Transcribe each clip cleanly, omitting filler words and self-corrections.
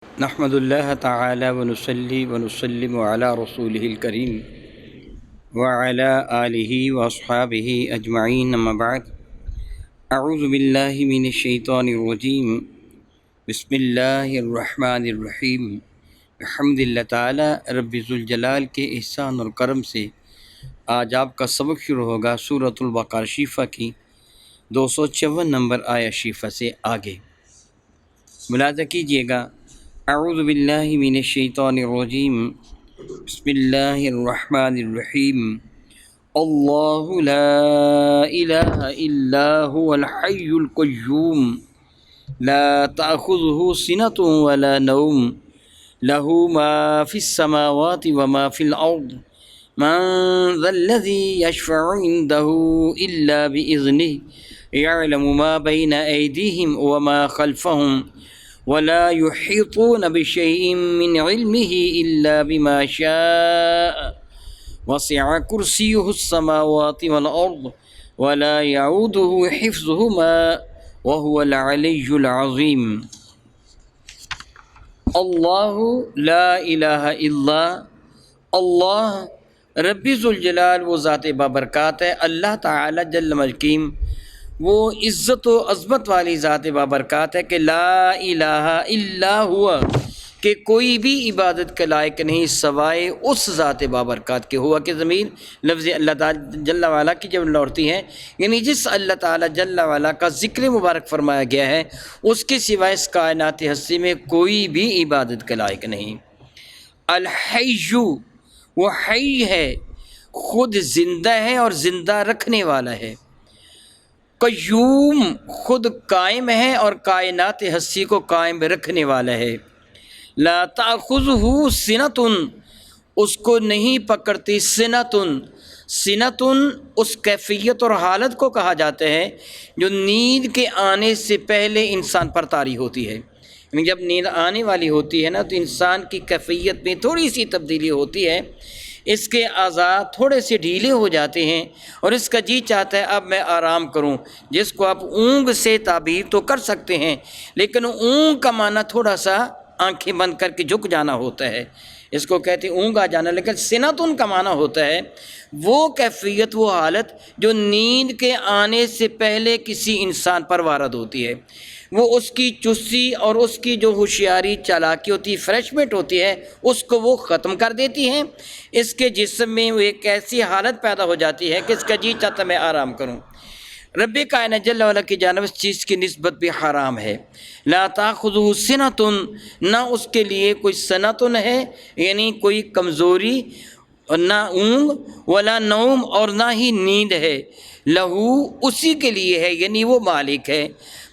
نحمد اللہ تعالی ونصلی ونسلم علی رسولہ الکریم وعلی آلہ واصحابہ اجمعین اما بعد اعوذ باللہ من الشیطان الرجیم بسم اللہ الرحمن الرحیم الحمد للہ تعالی رب ذوالجلال کے احسان اور کرم سے آج آپ کا سبق شروع ہوگا سورۃ البقرہ شریفہ کی 254 نمبر آیہ شریفہ سے آگے۔ ملاحظہ کیجیے گا، اعوذ باللہ من الشیطان الرجیم بسم اللہ الرحمن الرحیم اللہ لا الہ الا هو الحی القیوم لا تأخذہ سنۃ ولا نوم لہ ما فی السماوات وما فی الارض من ذا الذی یشفع عنده الا بإذنہ يعلم ما بين أيديهم وما خلفهم ولا يحيطون بشيء من علمه إلا بما شاء وسع كرسيه السماوات والأرض ولا يعوده حفظهما وهو العلي العظيم۔ اللہ لا الہ الا اللہ، رب ذوالجلال وہ ذات بابرکات ہے، اللہ تعالی جل مجکیم وہ عزت و عظمت والی ذات بابرکات ہے کہ لا الہ الا ہوا، کہ کوئی بھی عبادت کے لائق نہیں سوائے اس ذات بابرکات کے۔ ہوا کہ ضمیر لفظ اللہ تعالی جل وعلا کی جب لوٹتی ہے، یعنی جس اللہ تعالی جل وعلا کا ذکر مبارک فرمایا گیا ہے اس کے سوائے اس کائنات ہستی میں کوئی بھی عبادت کے لائق نہیں۔ الحی، وہ حی ہے، خود زندہ ہے اور زندہ رکھنے والا ہے۔ قیوم، خود قائم ہے اور کائنات ہستی کو قائم رکھنے والا ہے۔ لا تأخذہ سنۃ، اس کو نہیں پکڑتی سنۃ۔ سنۃ اس کیفیت اور حالت کو کہا جاتا ہے جو نیند کے آنے سے پہلے انسان پر طاری ہوتی ہے۔ یعنی جب نیند آنے والی ہوتی ہے نا تو انسان کی کیفیت میں تھوڑی سی تبدیلی ہوتی ہے، اس کے اعضاء تھوڑے سے ڈھیلے ہو جاتے ہیں اور اس کا جی چاہتا ہے اب میں آرام کروں، جس کو آپ اونگ سے تعبیر تو کر سکتے ہیں، لیکن اونگ کا معنی تھوڑا سا آنکھیں بند کر کے جھک جانا ہوتا ہے، اس کو کہتے ہیں اونگ آ جانا، لیکن سنتن کا معنی ہوتا ہے وہ کیفیت، وہ حالت جو نیند کے آنے سے پہلے کسی انسان پر وارد ہوتی ہے۔ وہ اس کی چستی اور اس کی جو ہوشیاری چالاکی ہوتی ہے، فریشمنٹ ہوتی ہے، اس کو وہ ختم کر دیتی ہے۔ اس کے جسم میں وہ ایک ایسی حالت پیدا ہو جاتی ہے کہ اس کا جی چاہتا میں آرام کروں۔ رب کائنات جل وعلا کی جانب اس چیز کی نسبت بھی حرام ہے۔ لا تأخذہ سنۃ، نہ اس کے لیے کوئی سنۃ ہے، یعنی کوئی کمزوری، اور نہ اونگ، ولا نوم، اور نہ ہی نیند ہے۔ لہو، اسی کے لیے ہے، یعنی وہ مالک ہے،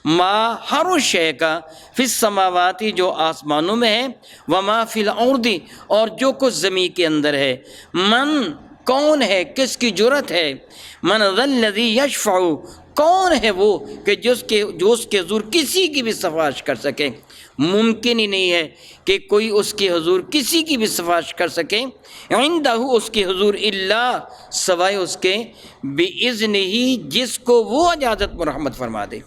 ما، ہر اس شے کا، فی السماواتی جو آسمانوں میں ہے، وما فی الارض، اور جو کچھ زمین کے اندر ہے، من، کون ہے، کس کی جرت ہے، من ذا الذی یشفع، کون ہے وہ کہ جو اس کے حضور کسی کی بھی سفارش کر سکے۔ ممکن ہی نہیں ہے کہ کوئی اس کے حضور کسی کی بھی سفارش کر سکے، عندہ، اس کے حضور، الا، سوائے اس کے، باذنہ، جس کو وہ اجازت مرحمت فرما دے۔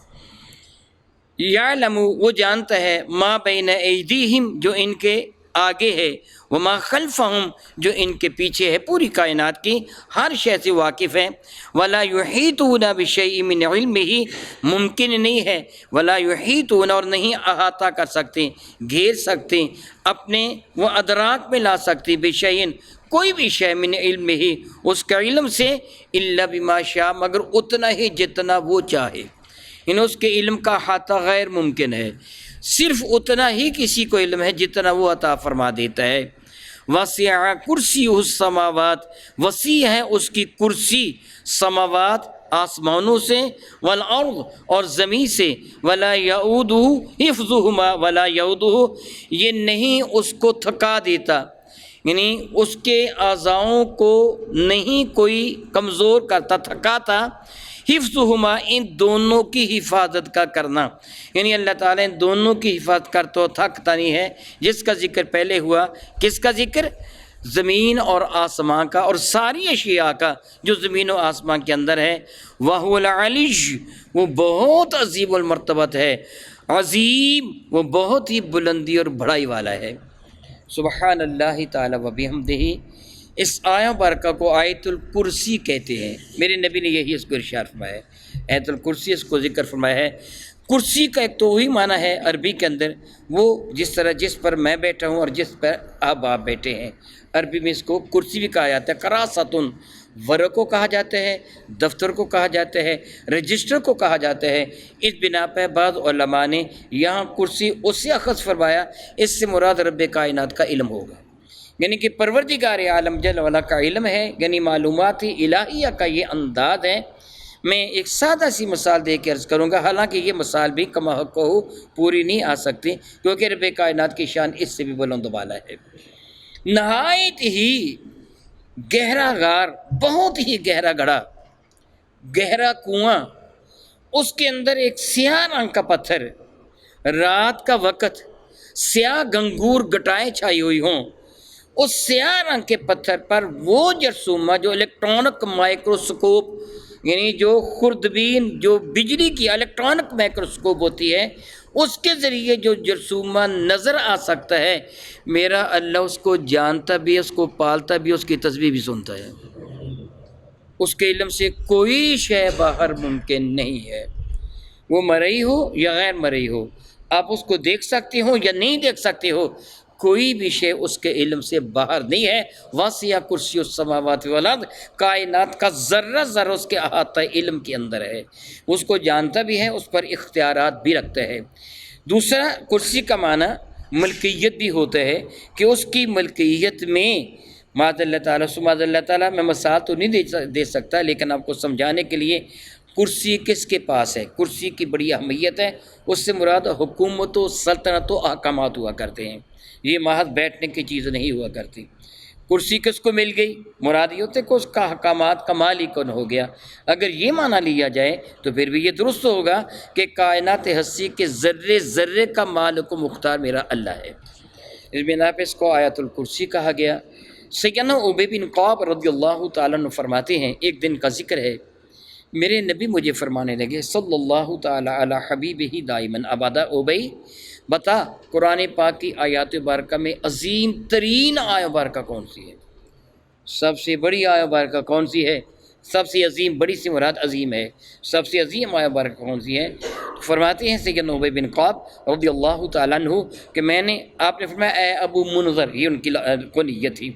یعلم، وہ جانتا ہے، ما بین ایدیہم، جو ان کے آگے ہے، وما خلفہم، جو ان کے پیچھے ہے، پوری کائنات کی ہر شے سے واقف ہے۔ ولا یحیطون بشیء من علمہ، ممکن نہیں ہے، ولا یحیطون، اور نہیں احاطہ کر سکتے، گھیر سکتے، اپنے وہ ادراک میں لا سکتے، بشیء، کوئی بھی شے، من علمہ، اس کے علم سے، الا بما شاء، مگر اتنا ہی جتنا وہ چاہے۔ ان اس کے علم کا احاطہ غیر ممکن ہے، صرف اتنا ہی کسی کو علم ہے جتنا وہ عطا فرما دیتا ہے۔ وسع کرسیہ السماوات، وسیع ہے اس کی کرسی، سماوات، آسمانوں سے، والارض، اور زمین سے، ولا یعودہ حفظہما، ولا یعودہ، یہ نہیں اس کو تھکا دیتا، یعنی اس کے اعضاؤں کو نہیں کوئی کمزور کرتا، تھکاتا، حفظہما، ان دونوں کی حفاظت کا کرنا، یعنی اللہ تعالیٰ ان دونوں کی حفاظت کرتا تھکتا نہیں ہے۔ جس کا ذکر پہلے ہوا، کس کا ذکر؟ زمین اور آسمان کا، اور ساری اشیاء کا جو زمین و آسمان کے اندر ہے۔ وَهُوَ الْعَلِيُّ، وہ بہت عظیم المرتبت ہے، عظیم، وہ بہت ہی بلندی اور بڑائی والا ہے۔ سبحان اللہ تعالیٰ و بحمدہ۔ اس آیا برکہ کو آیت الکرسی کہتے ہیں، میرے نبی نے یہی اس کو ارشاد فرمایا ہے، آیت الکرسی اس کو ذکر فرمایا ہے۔ کرسی کا ایک تو وہی معنی ہے عربی کے اندر، وہ جس طرح جس پر میں بیٹھا ہوں اور جس پر آپ بیٹھے ہیں، عربی میں اس کو کرسی بھی کہا جاتا ہے۔ کراستن، ورق کو کہا جاتا ہے، دفتر کو کہا جاتا ہے، رجسٹر کو کہا جاتا ہے۔ اس بنا پہ بعض علماء نے یہاں کرسی اس سے اخذ فرمایا، اس سے مراد رب کائنات کا علم ہوگا، یعنی کہ پروردگار عالم جل وعلا کا علم ہے، یعنی معلومات الہیہ کا یہ انداز ہے۔ میں ایک سادہ سی مثال دے کے عرض کروں گا، حالانکہ یہ مثال بھی کما حق ہو پوری نہیں آ سکتی، کیونکہ رب کائنات کی شان اس سے بھی بلند و بالا ہے۔ نہایت ہی گہرا غار، بہت ہی گہرا گڑھا، گہرا کنواں، اس کے اندر ایک سیاہ رنگ کا پتھر، رات کا وقت سیاہ گنگور گٹائیں چھائی ہوئی ہوں، اس سیاہ رنگ کے پتھر پر وہ جرثومہ جو الیکٹرانک مائکروسکوپ، یعنی جو خوردبین، جو بجلی کی الیکٹرانک مائکروسکوپ ہوتی ہے، اس کے ذریعے جو جرثومہ نظر آ سکتا ہے، میرا اللہ اس کو جانتا بھی ہے، اس کو پالتا بھی ہے، اس کی تسبیح بھی سنتا ہے۔ اس کے علم سے کوئی شے باہر ممکن نہیں ہے، وہ مرئی ہو یا غیر مرئی ہو، آپ اس کو دیکھ سکتے ہو یا نہیں دیکھ سکتے ہو، کوئی بھی شے اس کے علم سے باہر نہیں ہے۔ واسع کرسی السماوات والارض، کائنات کا ذرہ ذرہ اس کے احاطہ علم کے اندر ہے، اس کو جانتا بھی ہے، اس پر اختیارات بھی رکھتا ہے۔ دوسرا، کرسی کا معنی ملکیت بھی ہوتا ہے، کہ اس کی ملکیت میں معاذ اللہ تعالیٰ سماذ اللہ تعالیٰ، میں مثال تو نہیں دے سکتا، لیکن آپ کو سمجھانے کے لیے، کرسی کس کے پاس ہے؟ کرسی کی بڑی اہمیت ہے، اس سے مراد حکومت و سلطنت و احکامات ہوا کرتے ہیں، یہ محض بیٹھنے کی چیز نہیں ہوا کرتی۔ کرسی کس کو مل گئی؟ مراد یہ ہوتا ہے کہ اس کا احکامات کا مالک کون ہو گیا۔ اگر یہ معنی لیا جائے تو پھر بھی یہ درست ہوگا کہ کائنات ہستی کے ذرے ذرے کا مالک و مختار میرا اللہ ہے۔ اس بنا پہ اس کو آیت الکرسی کہا گیا۔ سیدنا ابی بن کعب رضی اللہ تعالیٰ عنہ فرماتے ہیں، ایک دن کا ذکر ہے، میرے نبی مجھے فرمانے لگے، صلی اللہ تعالیٰ علی حبیبہ دائماً ابدا، ابی بتا قرآن پاک کی آیات بارکہ میں عظیم ترین آیہ بارکہ کون سی ہے؟ سب سے بڑی آیہ بارکہ کون سی ہے؟ سب سے عظیم، بڑی سے مراد عظیم ہے، سب سے عظیم آیہ بارکہ کون سی ہے؟ تو فرماتے ہیں سیدنا ابی بن کعب رضی اللہ تعالیٰ عنہ کہ میں نے، آپ نے فرمایا اے ابو منذر، یہ ان کی کنیت تھی،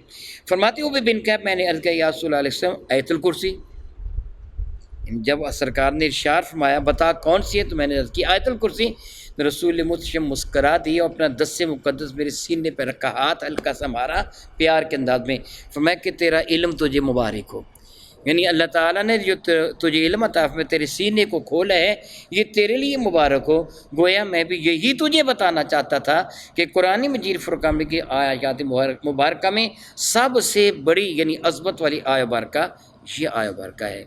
فرماتے ابی بن کعب میں نے عرض کیا یا رسول اللہ علیہ وسلم آیت الکرسی۔ جب سرکار نے ارشاد فرمایا بتا کون سی ہے، تو میں نے عرض کی آیت الکرسی۔ رسول متشم مسکرا دی اور اپنا دست مقدس میرے سینے پہ رکھا، ہاتھ ہلکا سا مارا پیار کے انداز میں، فرمایا کہ تیرا علم تجھے مبارک ہو، یعنی اللہ تعالیٰ نے جو تجھے علم عطا میں تیرے سینے کو کھولا ہے، یہ تیرے لیے مبارک ہو۔ گویا میں بھی یہی تجھے بتانا چاہتا تھا کہ قرآن مجید فرقان کی آیات مبارکہ میں سب سے بڑی یعنی عظمت والی آیہ بارکہ یہ آیہ بارکہ ہے۔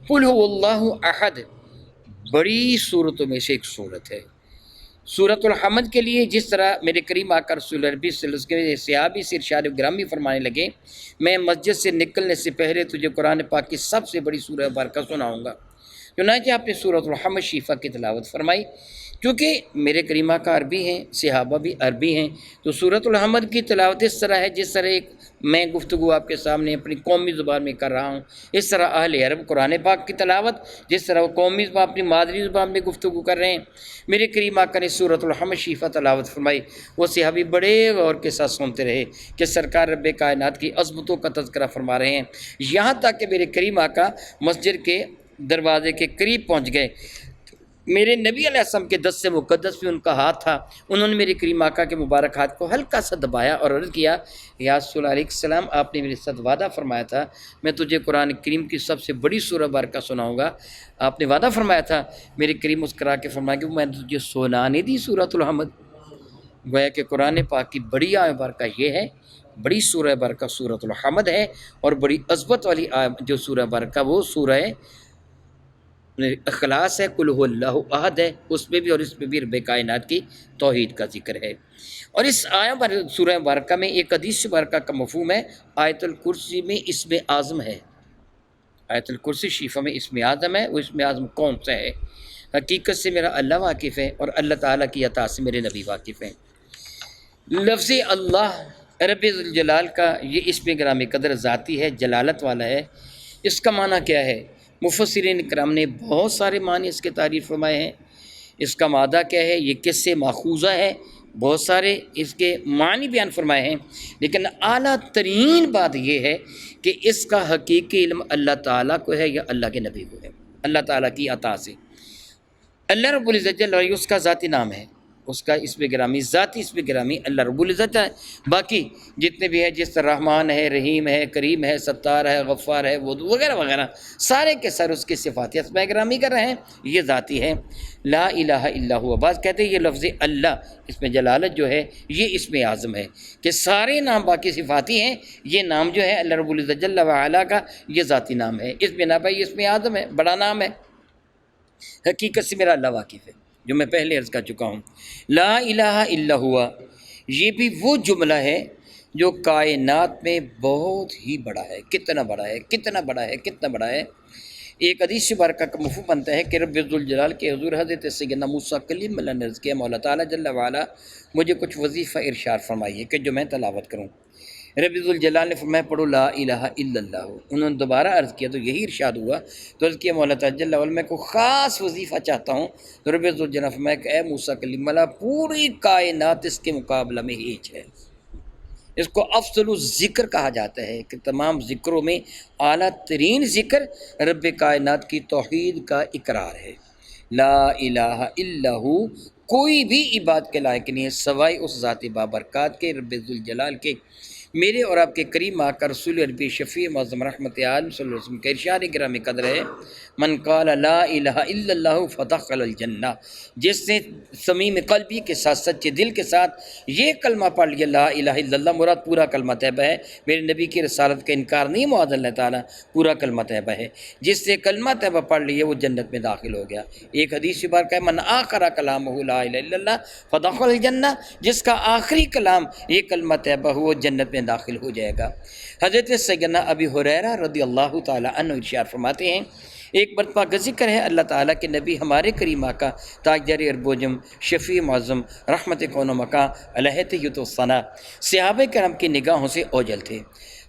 قل هو اللہ احد، بڑی صورتوں میں سے ایک صورت ہے۔ سورۃ الحمد کے لیے جس طرح میرے کریم آقا رسول عربی صلی اللہ علیہ وسلم کے صحابی سے ارشاد گرامی فرمانے لگے، میں مسجد سے نکلنے سے پہلے تجھے قرآن پاک کی سب سے بڑی سورہ بارکہ سناؤں گا، چنانچہ آپ نے سورۃ الحمد شیفہ کی تلاوت فرمائی۔ کیونکہ میرے کریم آقا عربی ہیں، صحابہ بھی عربی ہیں، تو سورۃ الحمد کی تلاوت اس طرح ہے جس طرح ایک میں گفتگو آپ کے سامنے اپنی قومی زبان میں کر رہا ہوں، اس طرح اہل عرب قرآن پاک کی تلاوت جس طرح وہ قومی زبان اپنی مادری زبان میں گفتگو کر رہے ہیں، میرے کریم آقا نے سورۃ الحمد شیفہ تلاوت فرمائی۔ وہ صحابی بڑے غور کے ساتھ سنتے رہے کہ سرکار رب کائنات کی عظمتوں کا تذکرہ فرما رہے ہیں، یہاں تک کہ میرے کریم آقا مسجد کے دروازے کے قریب پہنچ گئے۔ میرے نبی علیہ السلام کے دست مقدس میں ان کا ہاتھ تھا، انہوں نے میرے کریم آقا کے مبارک ہاتھ کو ہلکا سا دبایا اور عرض کیا، یا رسول اللہ علیہ السلام آپ نے میرے ساتھ وعدہ فرمایا تھا میں تجھے قرآن کریم کی سب سے بڑی سورہ بارکہ سناؤں گا، آپ نے وعدہ فرمایا تھا۔ میرے کریم مسکرا کے فرمایا کہ میں نے تجھے سنا نہیں دی سورۃ الحمد؟ گویا کہ قرآن پاک کی بڑی آیہ بارکہ یہ ہے، بڑی سورہ بارکہ سورۃ الحمد ہے، اور بڑی عظمت والی جو سورہ بارکہ وہ سورہ اخلاص ہے، قل هو اللہ احد ہے، اس میں بھی اور اس میں بھی رب کائنات کی توحید کا ذکر ہے۔ اور اس سورہ مبارکہ میں ایک حدیث مبارکہ کا مفہوم ہے، آیت الکرسی میں اسم اعظم ہے، آیت الکرسی شیفہ میں اسم اعظم ہے، وہ اسم اعظم کون سا ہے؟ حقیقت سے میرا اللہ واقف ہے اور اللہ تعالیٰ کی عطا سے میرے نبی واقف ہیں۔ لفظ اللہ رب ذوالجلال کا یہ اسم گرامی قدر ذاتی ہے، جلالت والا ہے۔ اس کا معنی کیا ہے؟ مفسرین کرام نے بہت سارے معنی اس کے تعریف فرمائے ہیں۔ اس کا مادہ کیا ہے، یہ کس سے ماخوذہ ہے، بہت سارے اس کے معنی بیان فرمائے ہیں، لیکن اعلیٰ ترین بات یہ ہے کہ اس کا حقیقی علم اللہ تعالیٰ کو ہے یا اللہ کے نبی کو ہے، اللہ تعالیٰ کی عطا سے۔ اللہ رب العزت جل وعلا اس کا ذاتی نام ہے، اس کا اسم گرامی ذاتی اسم گرامی اللہ رب العزت ہے۔ باقی جتنے بھی ہے، جس طرح رحمان ہے، رحیم ہے، کریم ہے، ستار ہے، غفار ہے، وغیرہ وغیرہ، سارے کے سارے اس کی صفات اسماء گرامی کر رہے ہیں، یہ ذاتی ہے۔ لا الہ الا ہوا، بعض کہتے ہیں یہ لفظ اللہ اس میں جلالت جو ہے یہ اسم اعظم ہے، کہ سارے نام باقی صفاتی ہیں، یہ نام جو ہے اللہ رب العزت جل وعلا کا یہ ذاتی نام ہے، اس بنا پر یہ اسم اعظم ہے، بڑا نام ہے۔ حقیقت سے میرا اللہ واقف ہے، جو میں پہلے عرض کر چکا ہوں۔ لا الہ الا ہوا، یہ بھی وہ جملہ ہے جو کائنات میں بہت ہی بڑا ہے۔ کتنا بڑا ہے، کتنا بڑا ہے، کتنا بڑا ہے۔ ایک حدیث مبارکہ کا مفہوم بنتا ہے کہ رب ذوالجلال کے حضور حضرت سیدنا موسیٰ کلیم اللہ نے عرض کیا، مولا تعالیٰ جل وعلا مجھے کچھ وظیفہ ارشاد فرمائیے کہ جو میں تلاوت کروں۔ رب ذوالجلال نے فرمایا پڑھو لا الہ الا اللہ۔ انہوں نے دوبارہ عرض کیا تو یہی ارشاد ہوا، تو عرض کیا مولا تعالیٰ جل وعلا میں کوئی خاص وظیفہ چاہتا ہوں، تو رب ذوالجلال نے فرمایا کہ اے موسیٰ کلیم اللہ، پوری کائنات اس کے مقابلہ میں ہیچ ہے۔ اس کو افضل الذکر کہا جاتا ہے کہ تمام ذکروں میں اعلیٰ ترین ذکر رب کائنات کی توحید کا اقرار ہے۔ لا الہ الا ہو، کوئی بھی عبادت کے لائق نہیں ہے سوائے اس ذات بابرکات کے، رب ذوالجلال کے۔ میرے اور آپ کے کریم آقا رسول عربی شفیع معظم رحمت عالم صلی اللہ علیہ وسلم کا ارشاد گرامی قدر ہے، من قال لا الہ الا اللہ فدخل الجنہ، جس نے صمیم قلبی کے ساتھ، سچے دل کے ساتھ یہ کلمہ پڑھ لیا لا الہ الا اللہ، مراد پورا کلمہ طیبہ ہے، میرے نبی کی رسالت کا انکار نہیں، معاذ اللہ تعالیٰ پورا کلمہ طیبہ ہے، جس سے کلمہ طیبہ پڑھ لیا وہ جنت میں داخل ہو گیا۔ ایک حدیث مبارکہ ہے، من آخر کلامہ لا الہ الا اللہ فدخل الجنہ، جس کا آخری کلام یہ کلمہ طیبہ ہو وہ جنت میں داخل ہو جائے گا۔ حضرت سیدنا ابی ہریرہ رضی اللہ تعالیٰ عنہ ارشاد فرماتے ہیں، ایک مرتبہ کا ذکر ہے اللہ تعالیٰ کے نبی ہمارے کریم آقا تاجدار ارب و جم شفیع معظم رحمت کون و مکان علیہ تحیۃ الثنا صحابہ کرام کی نگاہوں سے اوجل تھے۔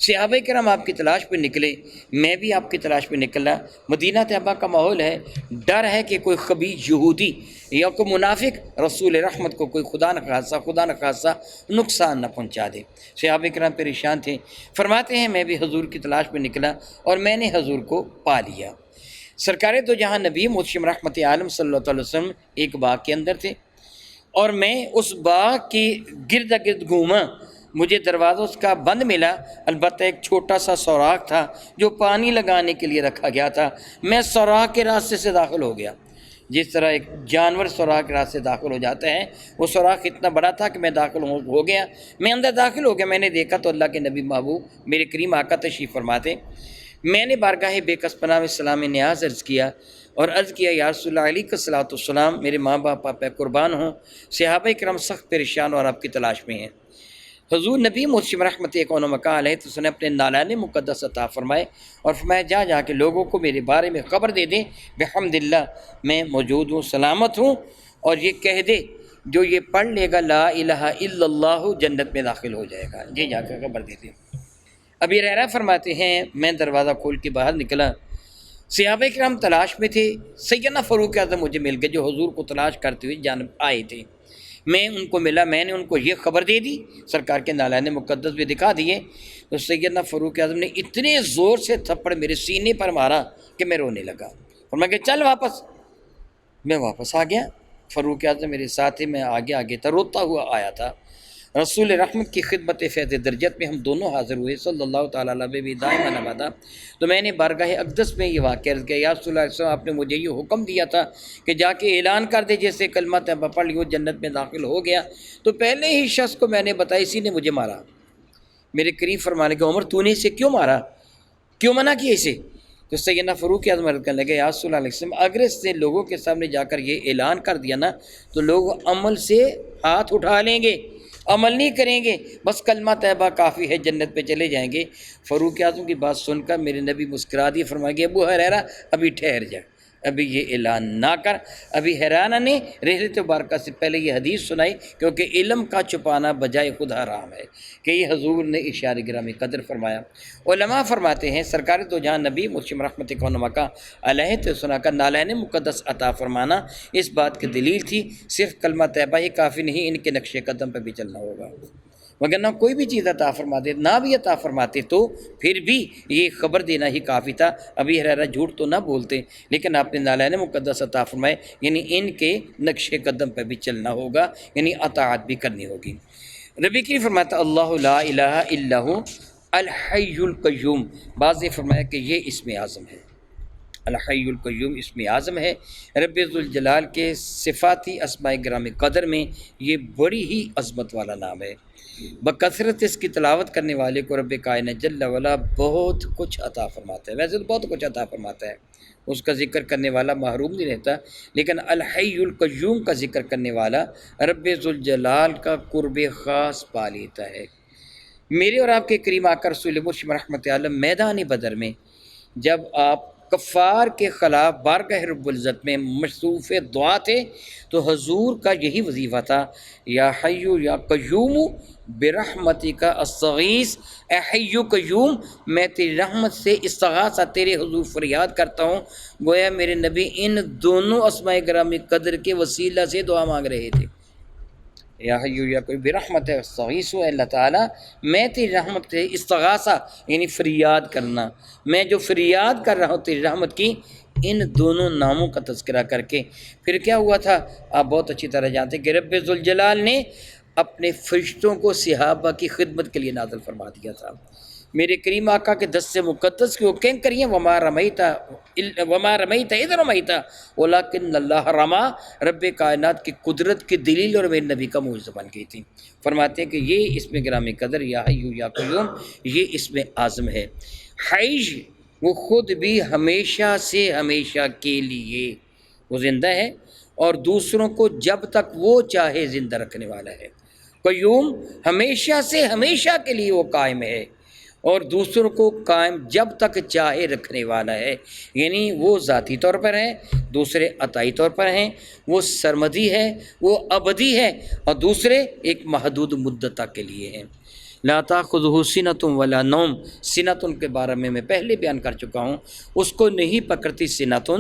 صحابہ کرام آپ کی تلاش پہ نکلے، میں بھی آپ کی تلاش پہ نکلا۔ مدینہ طیبہ کا ماحول ہے، ڈر ہے کہ کوئی خبیث یہودی یا کوئی منافق رسول رحمت کو کوئی خدا نہ خاصہ نقصان نہ پہنچا دے۔ صحابہ کرام پریشان تھے، فرماتے ہیں میں بھی حضور کی تلاش میں نکلا اور میں نے حضور کو پا لیا۔ سرکار دو جہاں نبی محتشم رحمت عالم صلی اللہ علیہ وسلم ایک باغ کے اندر تھے اور میں اس باغ کی گرد گرد گھوما، مجھے دروازہ اس کا بند ملا، البتہ ایک چھوٹا سا سوراخ تھا جو پانی لگانے کے لیے رکھا گیا تھا۔ میں سوراخ کے راستے سے داخل ہو گیا، جس طرح ایک جانور سوراخ کے راستے سے داخل ہو جاتا ہے، وہ سوراخ اتنا بڑا تھا کہ میں داخل ہو گیا۔ میں اندر داخل ہو گیا، میں نے دیکھا تو اللہ کے نبی محبوب میرے کریم آقا تشریف فرماتے۔ میں نے بارگاہ بے کس پناہ میں سلام نیاز عرض کیا اور عرض کیا یا رسول اللہ علیہ الصلوۃ والسلام، میرے ماں باپ آپ پہ قربان ہوں، صحابہ کرام سخت پریشان اور آپ کی تلاش میں ہیں۔ حضور نبی محتشم رحمت کون و مکان علیہ تو اس نے اپنے نالان مقدس عطا فرمائے اور فرمایا جا کے لوگوں کو میرے بارے میں خبر دے دیں، بحمدللہ میں موجود ہوں، سلامت ہوں، اور یہ کہہ دے جو یہ پڑھ لے گا لا الہ الا اللہ جنت میں داخل ہو جائے گا۔ یہ جا کر خبر دے دیں۔ ابی ہریرہ فرماتے ہیں میں دروازہ کھول کے باہر نکلا، صحابہ کرام تلاش میں تھے، سیدنا فاروق اعظم مجھے مل گئے جو حضور کو تلاش کرتے ہوئے جانب آئے تھے۔ میں ان کو ملا، میں نے ان کو یہ خبر دے دی، سرکار کے نالان مقدس بھی دکھا دیے، تو سیدنا فاروق اعظم نے اتنے زور سے تھپڑ میرے سینے پر مارا کہ میں رونے لگا اور میں کہ چل واپس۔ میں واپس آ گیا، فاروق اعظم میرے ساتھ ہی، میں آگے تھا، روتا ہوا آیا تھا۔ رسول رحمت کی خدمت فیض درجت میں ہم دونوں حاضر ہوئے صلی اللہ تعالیٰ علیہ دائما ابدا۔ تو میں نے بارگاہ اقدس میں یہ واقعہ عرض کیا، یا رسول اللہ علیہ وسلم آپ نے مجھے یہ حکم دیا تھا کہ جا کے اعلان کر دے جیسے کلمہ طیبہ پڑھ لی وہ جنت میں داخل ہو گیا، تو پہلے ہی شخص کو میں نے بتایا، اسی نے مجھے مارا۔ میرے کریم فرمانے کہ عمر تو نے اسے کیوں مارا، کیوں منع کیا اسے؟ تو سیدنا فاروق اعظم عرض کرنے لگے یا رسول اللہ علیہ وسلم اگر اس نے لوگوں کے سامنے جا کر یہ اعلان کر دیا نا تو لوگ عمل سے ہاتھ اٹھا لیں گے، عمل نہیں کریں گے، بس کلمہ طیبہ کافی ہے، جنت پہ چلے جائیں گے۔ فاروق اعظم کی بات سن کر میرے نبی مسکرا دیے، فرمائے گے ابو ہریرہ ابھی ٹھہر جا، ابھی یہ اعلان نہ کر۔ ابھی حیرانہ نے رحلت مبارکہ سے پہلے یہ حدیث سنائی، کیونکہ علم کا چھپانا بجائے خود حرام ہے، کہ یہ حضور نے اشار گرامی قدر فرمایا۔ علماء فرماتے ہیں سرکار دو جہاں نبی مرشد رحمت کونما کا علیہ تسنا کا نالین مقدس عطا فرمانا اس بات کی دلیل تھی، صرف کلمہ طیبہ ہی کافی نہیں، ان کے نقش قدم پہ بھی چلنا ہوگا۔ وگرنہ کوئی بھی چیز عطا فرماتے، نہ بھی عطا فرماتے تو پھر بھی یہ خبر دینا ہی کافی تھا۔ ابھی ہریرہ جھوٹ تو نہ بولتے، لیکن آپ نے نالین مقدس عطا فرمائے، یعنی ان کے نقش قدم پہ بھی چلنا ہوگا، یعنی اطاعت بھی کرنی ہوگی۔ نبی کریم فرماتا اللہ لا الہ الا ہو الحی القیوم، بعض نے فرمایا کہ یہ اسم اعظم ہے، الحی القیوم اسم اعظم ہے۔ رب ذوالجلال کے صفاتی اسماء گرام قدر میں یہ بڑی ہی عظمت والا نام ہے۔ بکثرت اس کی تلاوت کرنے والے کو رب کائنات جل وعلا بہت کچھ عطا فرماتا ہے، ویسے تو بہت کچھ عطا فرماتا ہے، اس کا ذکر کرنے والا محروم نہیں رہتا، لیکن الحی القیوم کا ذکر کرنے والا رب ذوالجلال کا قرب خاص پا لیتا ہے۔ میرے اور آپ کے کریم آقا رسول مرشد رحمت عالم میدان بدر میں جب آپ کفار کے خلاف بارگاہ رب العزت میں مصروف دعا تھے تو حضور کا یہی وظیفہ تھا، یا حی یا قیوم برحمتی کا استغیث، اے حی قیوم میں تیری رحمت سے استغاثہ تیرے حضور فریاد کرتا ہوں۔ گویا میرے نبی ان دونوں اسماء گرامی قدر کے وسیلہ سے دعا مانگ رہے تھے، یا حیو یا کوئی برحمت استغیث، اللہ تعالیٰ میں تیری رحمت سے استغاثہ یعنی فریاد کرنا، میں جو فریاد کر رہا ہوں تیری رحمت کی، ان دونوں ناموں کا تذکرہ کر کے پھر کیا ہوا تھا آپ بہت اچھی طرح جانتے ہیں کہ رب ذوالجلال نے اپنے فرشتوں کو صحابہ کی خدمت کے لیے نازل فرما دیا تھا۔ میرے کریم آقا کے دست مقدس کی وہ کہیں کریے وما رمیتا اذ رمیتا ولکن اللہ رما، رب کائنات کی قدرت کی دلیل اور میرے نبی کا معجزہ بن گئی تھی۔ فرماتے ہیں کہ یہ اسم گرامی قدر یا حی یا قیوم یہ اسم اعظم ہے۔ حیج وہ خود بھی ہمیشہ سے ہمیشہ کے لیے وہ زندہ ہے اور دوسروں کو جب تک وہ چاہے زندہ رکھنے والا ہے۔ قیوم ہمیشہ سے ہمیشہ کے لیے وہ قائم ہے اور دوسروں کو قائم جب تک چاہے رکھنے والا ہے، یعنی وہ ذاتی طور پر ہے، دوسرے عطائی طور پر ہیں، وہ سرمدی ہے، وہ ابدی ہے، اور دوسرے ایک محدود مدت تک کے لیے ہیں۔ لا تاخذہ سنۃ ولا نوم، سنۃ کے بارے میں پہلے بیان کر چکا ہوں، اس کو نہیں پکڑتی سنۃ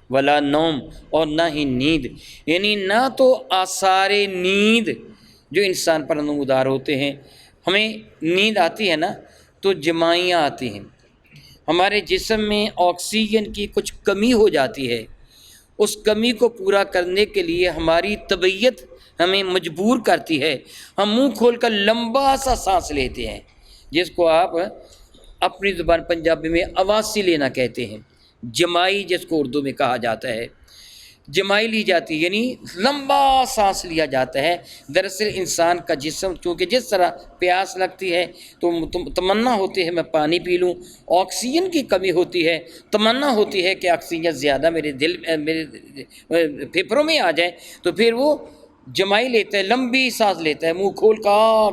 ولا نوم، اور نہ ہی نیند، یعنی نہ تو آثار نیند جو انسان پر نمودار ہوتے ہیں۔ ہمیں نیند آتی ہے نا تو جمائیاں آتی ہیں، ہمارے جسم میں آکسیجن کی کچھ کمی ہو جاتی ہے، اس کمی کو پورا کرنے کے لیے ہماری طبیعت ہمیں مجبور کرتی ہے، ہم منہ کھول کر لمبا سا سانس لیتے ہیں، جس کو آپ اپنی زبان پنجابی میں اواسی لینا کہتے ہیں، جمائی جس کو اردو میں کہا جاتا ہے، جمائی لی جاتی ہے، یعنی لمبا سانس لیا جاتا ہے۔ دراصل انسان کا جسم چونکہ جس طرح پیاس لگتی ہے تو تمنا ہوتی ہے میں پانی پی لوں، آکسیجن کی کمی ہوتی ہے، تمنا ہوتی ہے کہ آکسیجن زیادہ میرے پھیپھڑوں میں آ جائے، تو پھر وہ جمائی لیتا ہے، لمبی سانس لیتا ہے، منہ کھول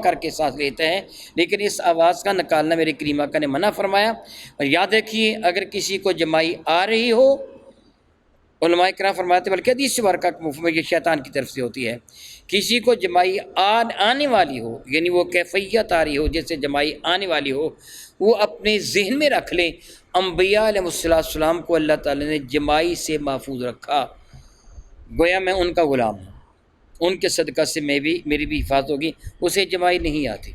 کر کے سانس لیتا ہے، لیکن اس آواز کا نکالنا میرے کریم آقا نے منع فرمایا۔ اور یاد رکھیے اگر کسی کو جمائی آ رہی ہو، علماء کرام فرماتے ہیں بلکہ حدیث مبارکہ مفہوم یہ شیطان کی طرف سے ہوتی ہے، کسی کو جمائی آنے والی ہو، یعنی وہ کیفیت آ رہی ہو جس سے جمائی آنے والی ہو، وہ اپنے ذہن میں رکھ لیں انبیاء علیہ السلام کو اللہ تعالی نے جمائی سے محفوظ رکھا، گویا میں ان کا غلام ہوں، ان کے صدقہ سے میری بھی حفاظت ہوگی، اسے جمائی نہیں آتی۔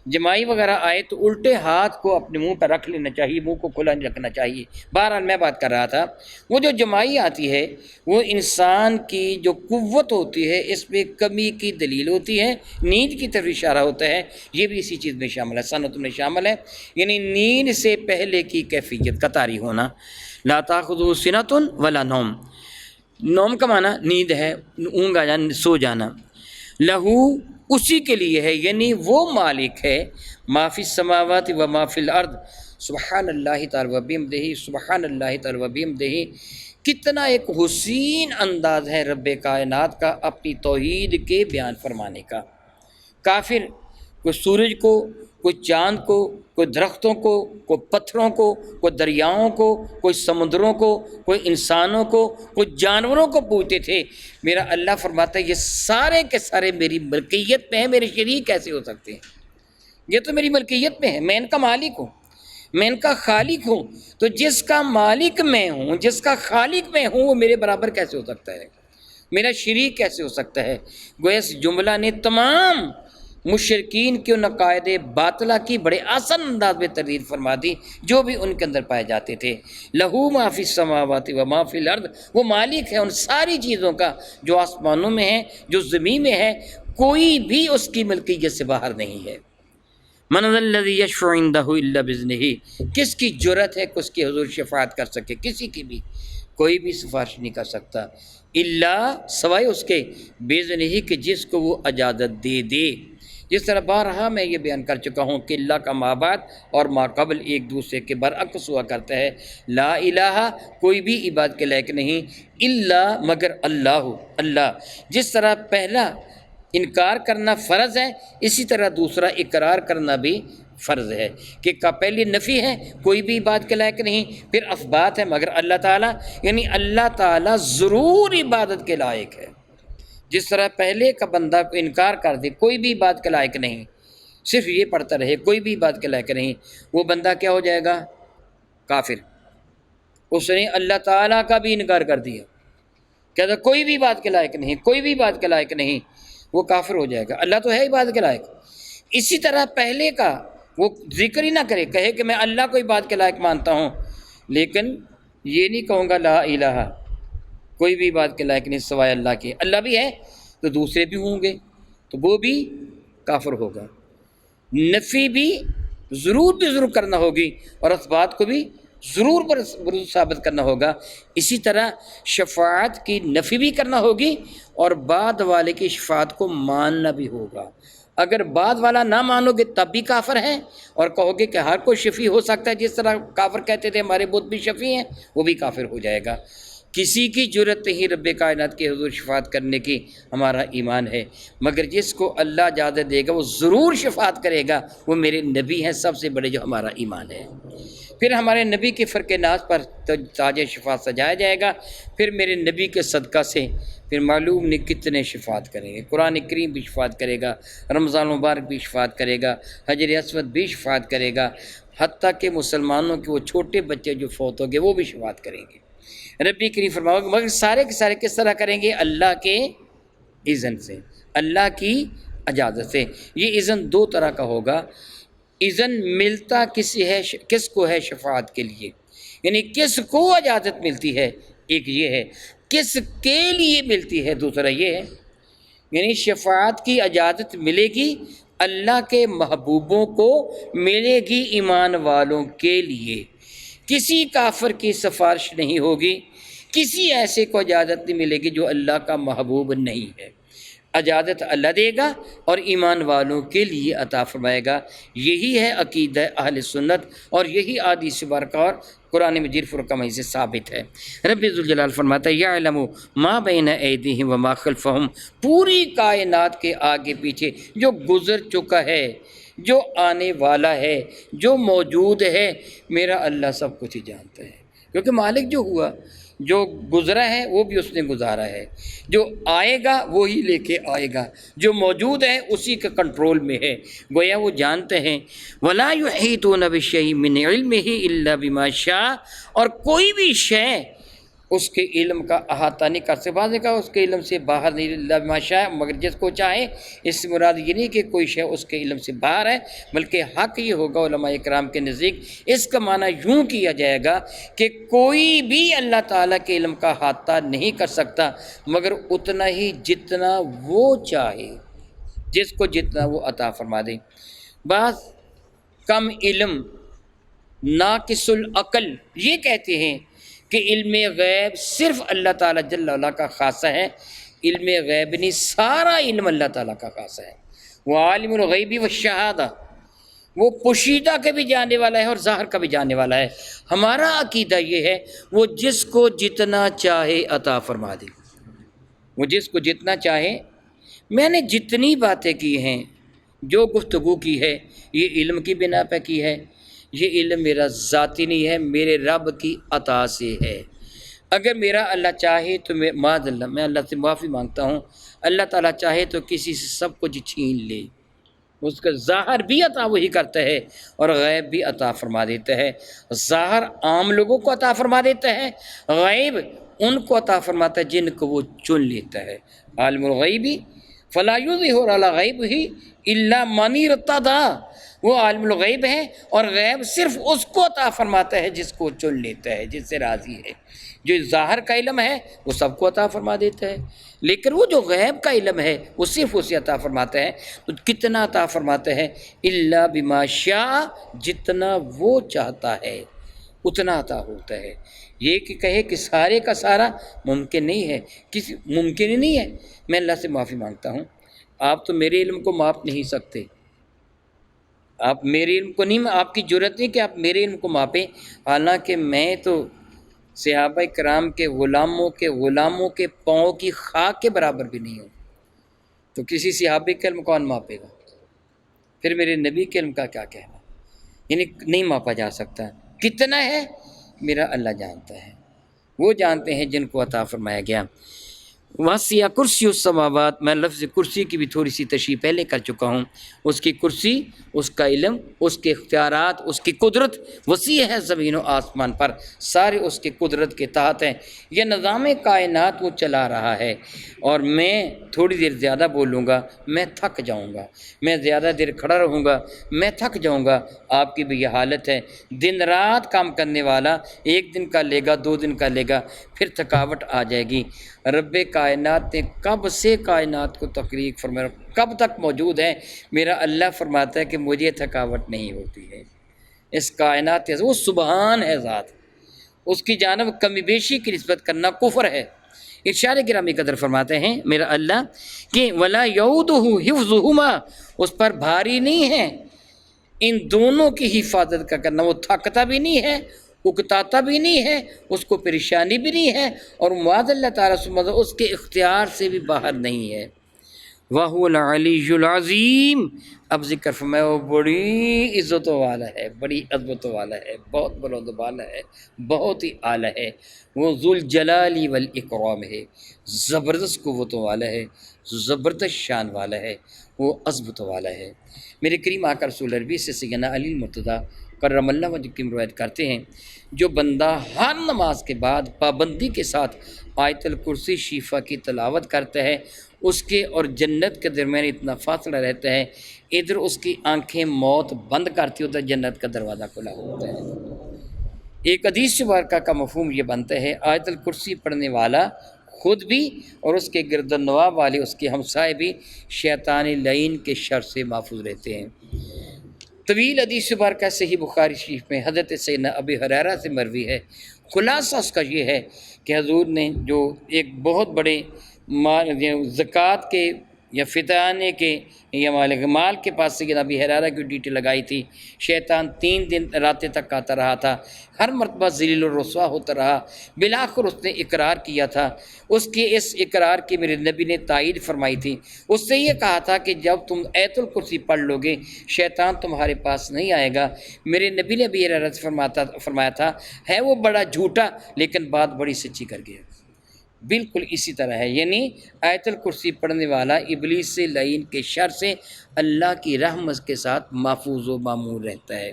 جمائی وغیرہ آئے تو الٹے ہاتھ کو اپنے منہ پر رکھ لینا چاہیے، منہ کو کھلا نہیں رکھنا چاہیے۔ بہرحال میں بات کر رہا تھا وہ جو جمائی آتی ہے وہ انسان کی جو قوت ہوتی ہے اس میں کمی کی دلیل ہوتی ہے، نیند کی طرف اشارہ ہوتا ہے، یہ بھی اسی چیز میں شامل ہے، سنت میں شامل ہے، یعنی نیند سے پہلے کی کیفیت کا طاری ہونا۔ لا تاخذہ سنۃ ولا نوم، نوم کا معنی نیند ہے، اونگ آ جانا، سو جانا، لہو اسی کے لیے ہے، یعنی وہ مالک ہے، ما فی السماوات و ما فی الارض، سبحان اللہ تعالی و بحمدہ، سبحان اللہ تعالی و بحمدہ۔ کتنا ایک حسین انداز ہے رب کائنات کا اپنی توحید کے بیان فرمانے کا۔ کافر کوئی سورج کو، کوئی چاند کو، کوئی درختوں کو، کوئی پتھروں کو، کوئی دریاؤں کو، کوئی سمندروں کو، کوئی انسانوں کو، کوئی جانوروں کو پوچھتے تھے۔ میرا اللہ فرماتا ہے یہ سارے کے سارے میری ملکیت میں ہیں، میرے شریک کیسے ہو سکتے ہیں؟ یہ تو میری ملکیت میں ہے، میں ان کا مالک ہوں، میں ان کا خالق ہوں۔ تو جس کا مالک میں ہوں، جس کا خالق میں ہوں، وہ میرے برابر کیسے ہو سکتا ہے؟ میرا شریک کیسے ہو سکتا ہے؟ گویا اس جملہ نے تمام مشرکین کے ان عقائد باطلہ کی بڑے آسان انداز میں تردید فرما دی جو بھی ان کے اندر پائے جاتے تھے۔ لہو ما فی السماوات و ما فی الارض، وہ مالک ہے ان ساری چیزوں کا جو آسمانوں میں ہے، جو زمین میں ہے، کوئی بھی اس کی ملکیت سے باہر نہیں ہے۔ من ذا الذی یشفع عندہ الا باذنہ، کس کی جرأت ہے کہ اس کی حضور شفاعت کر سکے؟ کسی کی بھی، کوئی بھی سفارش نہیں کر سکتا، الا سوائے اس کے باذنہ کہ جس کو وہ اجازت دے دے۔ جس طرح بارہا میں یہ بیان کر چکا ہوں کہ اللہ کا ما بعد اور ما قبل ایک دوسرے کے برعکس ہوا کرتا ہے۔ لا الہ، کوئی بھی عبادت کے لائق نہیں، الا مگر اللہ، اللہ۔ جس طرح پہلا انکار کرنا فرض ہے، اسی طرح دوسرا اقرار کرنا بھی فرض ہے کہ پہلی نفی ہے، کوئی بھی عبادت کے لائق نہیں، پھر اثبات ہے مگر اللہ تعالیٰ، یعنی اللہ تعالیٰ ضرور عبادت کے لائق ہے۔ جس طرح پہلے کا بندہ کو انکار کر دے، کوئی بھی عبادت کے لائق نہیں، صرف یہ پڑھتا رہے کوئی بھی عبادت کے لائق نہیں، وہ بندہ کیا ہو جائے گا؟ کافر۔ اس نے اللہ تعالیٰ کا بھی انکار کر دیا، کہتا کوئی بھی عبادت کے لائق نہیں، کوئی بھی عبادت کے لائق نہیں، وہ کافر ہو جائے گا۔ اللہ تو ہے عبادت کے لائق۔ اسی طرح پہلے کا وہ ذکر ہی نہ کرے، کہے کہ میں اللہ کو عبادت کے لائق مانتا ہوں، لیکن یہ نہیں کہوں گا لا الہ، کوئی بھی عبادت کے لائق نہیں سوائے اللہ کے۔ اللہ بھی ہے تو دوسرے بھی ہوں گے، تو وہ بھی کافر ہوگا۔ نفی بھی ضرور کرنا ہوگی اور اثبات کو بھی ضرور ثابت کرنا ہوگا۔ اسی طرح شفاعت کی نفی بھی کرنا ہوگی اور بعد والے کی شفاعت کو ماننا بھی ہوگا۔ اگر بعد والا نہ مانو گے تب بھی کافر ہیں، اور کہو گے کہ ہر کوئی شفیع ہو سکتا ہے، جس طرح کافر کہتے تھے ہمارے بت بھی شفیع ہیں، وہ بھی کافر ہو جائے گا۔ کسی کی جرت نہیں رب کائنات کے حضور شفاعت کرنے کی، ہمارا ایمان ہے، مگر جس کو اللہ اجازت دے گا وہ ضرور شفاعت کرے گا، وہ میرے نبی ہیں سب سے بڑے جو ہمارا ایمان ہے۔ پھر ہمارے نبی کے فرق ناز پر تاج شفاعت سجایا جائے گا، پھر میرے نبی کے صدقہ سے پھر معلوم نہیں کتنے شفاعت کریں گے۔ قرآن کریم بھی شفاعت کرے گا، رمضان المبارک بھی شفاعت کرے گا، حجر اسود بھی شفاعت کرے گا، حتیٰ کہ مسلمانوں کے وہ چھوٹے بچے جو فوت ہو گئے وہ بھی شفاعت کریں گے۔ ربی کریم فرماؤ گے مگر سارے کے سارے کس طرح کریں گے؟ اللہ کے اذن سے، اللہ کی اجازت سے۔ یہ اذن دو طرح کا ہوگا۔ اذن ملتا کس کو ہے شفاعت کے لیے، یعنی کس کو اجازت ملتی ہے، ایک یہ ہے، کس کے لیے ملتی ہے دوسرا یہ ہے۔ یعنی شفاعت کی اجازت ملے گی اللہ کے محبوبوں کو، ملے گی ایمان والوں کے لیے، کسی کافر کی سفارش نہیں ہوگی، کسی ایسے کو اجازت نہیں ملے گی جو اللہ کا محبوب نہیں ہے۔ اجازت اللہ دے گا اور ایمان والوں کے لیے عطا فرمائے گا۔ یہی ہے عقیدہ اہل سنت، اور یہی حدیث مبارکہ اور قرآن مجید فرقان سے ثابت ہے۔ رب ذوالجلال فرماتا ہے یعلم ما بین ایدیہم وما خلفہم، پوری کائنات کے آگے پیچھے جو گزر چکا ہے، جو آنے والا ہے، جو موجود ہے، میرا اللہ سب کچھ ہی جانتا ہے، کیونکہ مالک جو ہوا، جو گزرا ہے وہ بھی اس نے گزارا ہے، جو آئے گا وہی لے کے آئے گا، جو موجود ہے اسی کے کنٹرول میں ہے، گویا وہ جانتے ہیں۔ وَلَا يُحِيطُونَ بِشَيْءٍ مِّنْ عِلْمِهِ إِلَّا بِمَا شَاءَ، اور کوئی بھی شے اس کے علم کا احاطہ نہیں کر سکتا، بعض نے کہا اس کے علم سے باہر نہیں، اللہ بما شاء، مگر جس کو چاہے۔ اس سے مراد یہ نہیں کہ کوئی شے اس کے علم سے باہر ہے، بلکہ حق یہ ہوگا علماء کرام کے نزدیک، اس کا معنی یوں کیا جائے گا کہ کوئی بھی اللہ تعالیٰ کے علم کا احاطہ نہیں کر سکتا مگر اتنا ہی جتنا وہ چاہے، جس کو جتنا وہ عطا فرما دے۔ بعض کم علم ناقص العقل یہ کہتے ہیں کہ علم غیب صرف اللہ تعالیٰ جل وعلا کا خاصہ ہے، علم غیب نہیں، سارا علم اللہ تعالیٰ کا خاصہ ہے۔ وہ عالم الغیب والشہادہ، وہ پوشیدہ کے بھی جاننے والا ہے اور ظاہر کا بھی جاننے والا ہے۔ ہمارا عقیدہ یہ ہے وہ جس کو جتنا چاہے عطا فرما دے، وہ جس کو جتنا چاہے۔ میں نے جتنی باتیں کی ہیں جو گفتگو کی ہے یہ علم کی بنا پہ کی ہے، یہ علم میرا ذاتی نہیں ہے، میرے رب کی عطا سے ہے۔ اگر میرا اللہ چاہے تو معاذ اللہ، میں اللہ سے معافی مانگتا ہوں، اللہ تعالیٰ چاہے تو کسی سے سب کچھ چھین لے، اس کا ظاہر بھی عطا وہی کرتا ہے اور غیب بھی عطا فرما دیتا ہے۔ ظاہر عام لوگوں کو عطا فرما دیتا ہے، غیب ان کو عطا فرماتا ہے جن کو وہ چن لیتا ہے۔ عالم الغیبی فلا یظہر علی غیبہ الا من ارتضی، وہ عالم الغیب ہے اور غیب صرف اس کو عطا فرماتا ہے جس کو چن لیتا ہے، جس سے راضی ہے۔ جو ظاہر کا علم ہے وہ سب کو عطا فرما دیتا ہے، لیکن وہ جو غیب کا علم ہے وہ صرف اسے عطا فرماتا ہے۔ تو کتنا عطا فرماتا ہے؟ الا بما شاء، جتنا وہ چاہتا ہے اتنا عطا ہوتا ہے۔ یہ کہ کہے کہ سارے کا سارا ممکن نہیں ہے، کسی ممکن ہی نہیں ہے۔ میں اللہ سے معافی مانگتا ہوں، آپ تو میرے علم کو ماپ نہیں سکتے، آپ میرے علم کو نہیں، آپ کی جرت نہیں کہ آپ میرے علم کو ماپیں، حالانکہ میں تو صحابہ کرام کے غلاموں کے پاؤں کی خاک کے برابر بھی نہیں ہوں، تو کسی صحابی کے علم کون ماپے گا؟ پھر میرے نبی کے علم کا کیا کہنا؟ یعنی نہیں ماپا جا سکتا۔ کتنا ہے میرا اللہ جانتا ہے، وہ جانتے ہیں جن کو عطا فرمایا گیا۔ وسع کرسی السماوات، میں لفظ کرسی کی بھی تھوڑی سی تشریح پہلے کر چکا ہوں۔ اس کی کرسی، اس کا علم، اس کے اختیارات، اس کی قدرت وسیع ہے زمین و آسمان پر، سارے اس کی قدرت کے تحت ہیں۔ یہ نظام کائنات وہ چلا رہا ہے، اور میں تھوڑی دیر زیادہ بولوں گا میں تھک جاؤں گا، میں زیادہ دیر کھڑا رہوں گا میں تھک جاؤں گا۔ آپ کی بھی یہ حالت ہے، دن رات کام کرنے والا ایک دن کا لے گا، 2 دن کا لے گا، پھر تھکاوٹ آ جائے گی۔ رب کائنات نے کب سے کائنات کو تخلیق فرمایا، کب تک موجود ہے، میرا اللہ فرماتا ہے کہ مجھے تھکاوٹ نہیں ہوتی ہے۔ اس کائنات سے وہ سبحان ہے ذات، اس کی جانب کمی بیشی کی نسبت کرنا کفر ہے۔ ارشاد گرامی قدر فرماتے ہیں میرا اللہ کہ ولا یعودہ حفظہما، اس پر بھاری نہیں ہے ان دونوں کی حفاظت کا کرنا، وہ تھکتا بھی نہیں ہے، اکتاتا بھی نہیں ہے، اس کو پریشانی بھی نہیں ہے، اور معاذ اللہ تعالیٰ سے اس کے اختیار سے بھی باہر نہیں ہے۔ وَهُوَ الْعَلِيُّ الْعَظِيمُ، اب ذکر فرمایا وہ بڑی عزتوں والا ہے، بڑی عظمتوں والا ہے، بہت بلند والا ہے، بہت ہی اعلیٰ ہے، وہ ذو الجلال والاکرام ہے، زبردست قوتوں والا ہے، زبردست شان والا ہے، وہ عظمتوں والا ہے۔ میرے کریم آقا رسول عربی سے سیدنا علی المرتضیٰ کرم اللہ وجہ کی روایت کرتے ہیں، جو بندہ ہر نماز کے بعد پابندی کے ساتھ آیت الکرسی شفا کی تلاوت کرتا ہے، اس کے اور جنت کے درمیان اتنا فاصلہ رہتا ہے، ادھر اس کی آنکھیں موت بند کرتی ہوتا ہے، جنت کا دروازہ کھلا ہوتا ہے۔ ایک حدیث مبارکہ کا مفہوم یہ بنتا ہے، آیت الکرسی پڑھنے والا خود بھی اور اس کے گرد نواح والے اس کے ہمسائے بھی شیطان لعین کے شر سے محفوظ رہتے ہیں۔ طویل حدیث مبارکہ صحیح بخاری شریف میں حضرت سیدنا ابی ہریرہ سے مروی ہے، خلاصہ اس کا یہ ہے کہ حضور نے جو ایک بہت بڑے زکوٰۃ کے یا فطرانے کے یا مال کے پاس سے ابی ہریرہ کی ڈیوٹی لگائی تھی، شیطان 3 دن راتیں تک آتا رہا تھا، ہر مرتبہ ذلیل و رسوا ہوتا رہا، بالآخر اس نے اقرار کیا تھا۔ اس کے اس اقرار کی میرے نبی نے تائید فرمائی تھی، اس سے یہ کہا تھا کہ جب تم آیت الکرسی پڑھ لو گے شیطان تمہارے پاس نہیں آئے گا۔ میرے نبی نے ابی ہریرہ سے فرمایا تھا ہے وہ بڑا جھوٹا لیکن بات بڑی سچی کر گیا۔ بالکل اسی طرح ہے، یعنی آیت الکرسی پڑھنے والا ابلیس سے لعین کے شر سے اللہ کی رحمت کے ساتھ محفوظ و معمور رہتا ہے،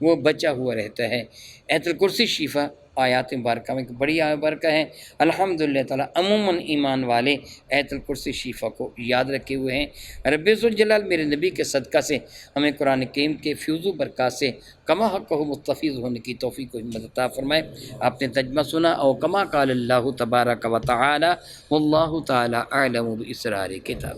وہ بچا ہوا رہتا ہے۔ آیت الکرسی شفا آیات مبارکہ میں ایک بڑی آیت مبارکہ ہے، الحمدللہ تعالیٰ عموماً ایمان والے آیت الکرسی شفا کو یاد رکھے ہوئے ہیں۔ رب ذوالجلال میرے نبی کے صدقہ سے ہمیں قرآن کریم کے فیوز و برکات سے کما حق ہو مستفیض ہونے کی توفیق و ہمت عطا فرمائے۔ آپ نے ترجمہ سنا، او کما قال اللہ تبارک و تعالی واللہ تعالی اعلم باسرار کتاب۔